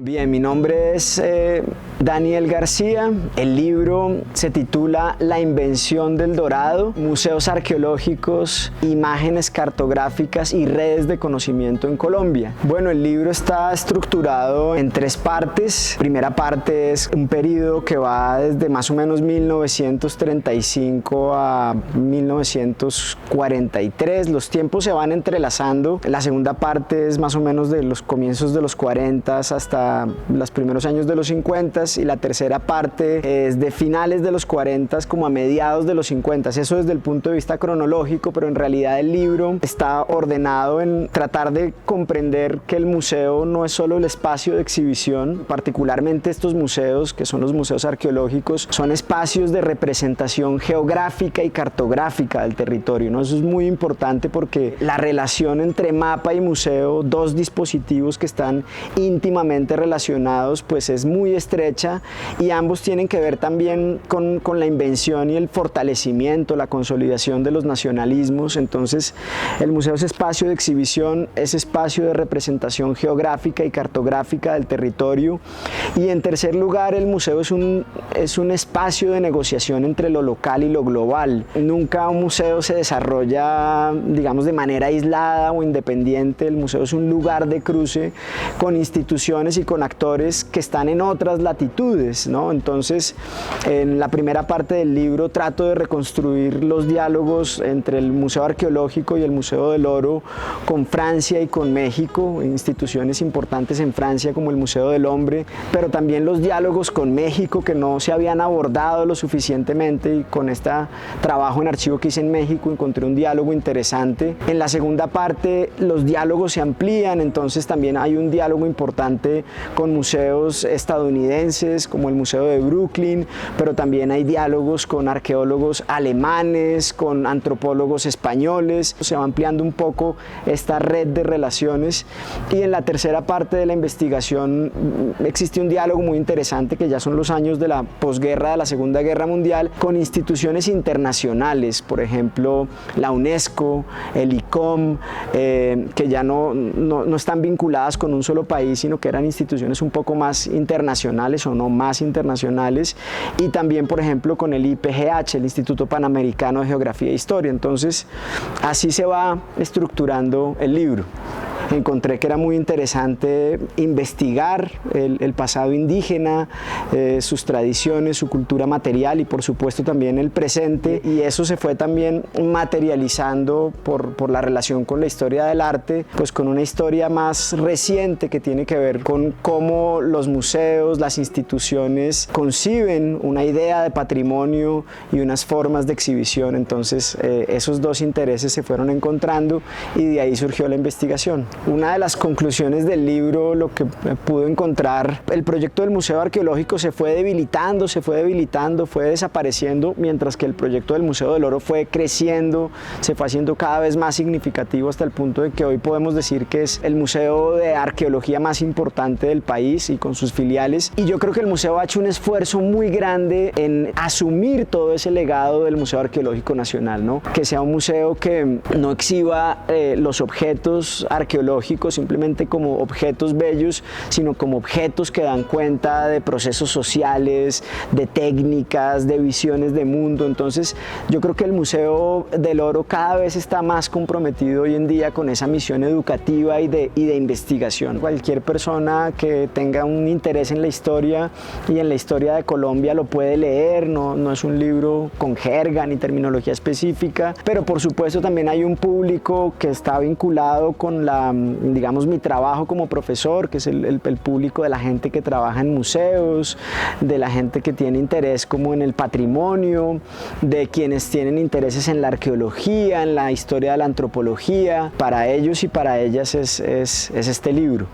Bien, mi nombre es Daniel García. El libro se titula La invención del dorado, museos arqueológicos, imágenes cartográficas y redes de conocimiento en Colombia. Bueno, el libro está estructurado en 3 partes. Primera parte es un periodo que va desde más o menos 1935 a 1943. Los tiempos se van entrelazando. La segunda parte es más o menos de los comienzos de los 40 hasta los primeros años de los 50 y la tercera parte es de finales de los 40 como a mediados de los 50. Eso desde el punto de vista cronológico, pero en realidad el libro está ordenado en tratar de comprender que el museo no es solo el espacio de exhibición. Particularmente estos museos, que son los museos arqueológicos, son espacios de representación geográfica y cartográfica del territorio, ¿no? Eso es muy importante porque la relación entre mapa y museo, 2 dispositivos que están íntimamente relacionados, pues es muy estrecha, y ambos tienen que ver también con la invención y el fortalecimiento, la consolidación de los nacionalismos. Entonces el museo es espacio de exhibición, es espacio de representación geográfica y cartográfica del territorio, y en tercer lugar el museo es un espacio de negociación entre lo local y lo global. Nunca un museo se desarrolla, digamos, de manera aislada o independiente. El museo es un lugar de cruce con instituciones y con actores que están en otras latitudes, ¿no? Entonces, en la primera parte del libro trato de reconstruir los diálogos entre el Museo Arqueológico y el Museo del Oro con Francia y con México, instituciones importantes en Francia como el Museo del Hombre, pero también los diálogos con México que no se habían abordado lo suficientemente, y con este trabajo en archivo que hice en México encontré un diálogo interesante. En la segunda parte los diálogos se amplían, entonces también hay un diálogo importante con museos estadounidenses como el Museo de Brooklyn, pero también hay diálogos con arqueólogos alemanes, con antropólogos españoles. Se va ampliando un poco esta red de relaciones, y en la tercera parte de la investigación existe un diálogo muy interesante que ya son los años de la posguerra, de la Segunda Guerra Mundial, con instituciones internacionales, por ejemplo la UNESCO, el ICOM, que ya no están vinculadas con un solo país, sino que eran instituciones un poco más internacionales o no más internacionales, y también por ejemplo con el IPGH, el Instituto Panamericano de Geografía e Historia. Entonces así se va estructurando el libro. Encontré que era muy interesante investigar el pasado indígena, sus tradiciones, su cultura material y por supuesto también el presente, y eso se fue también materializando por la relación con la historia del arte, pues con una historia más reciente que tiene que ver con cómo los museos, las instituciones conciben una idea de patrimonio y unas formas de exhibición. Entonces esos 2 intereses se fueron encontrando y de ahí surgió la investigación. Una de las conclusiones del libro, lo que pude encontrar, el proyecto del Museo Arqueológico se fue debilitando, fue desapareciendo, mientras que el proyecto del Museo del Oro fue creciendo, se fue haciendo cada vez más significativo, hasta el punto de que hoy podemos decir que es el museo de arqueología más importante del país y con sus filiales. Y yo creo que el museo ha hecho un esfuerzo muy grande en asumir todo ese legado del Museo Arqueológico Nacional, ¿no? Que sea un museo que no exhiba los objetos arqueológicos simplemente como objetos bellos, sino como objetos que dan cuenta de procesos sociales, de técnicas, de visiones de mundo. Entonces yo creo que el Museo del Oro cada vez está más comprometido hoy en día con esa misión educativa y de investigación. Cualquier persona que tenga un interés en la historia y en la historia de Colombia lo puede leer, no es un libro con jerga ni terminología específica, pero por supuesto también hay un público que está vinculado con digamos, mi trabajo como profesor, que es el público de la gente que trabaja en museos, de la gente que tiene interés como en el patrimonio, de quienes tienen intereses en la arqueología, en la historia de la antropología. Para ellos y para ellas es este libro.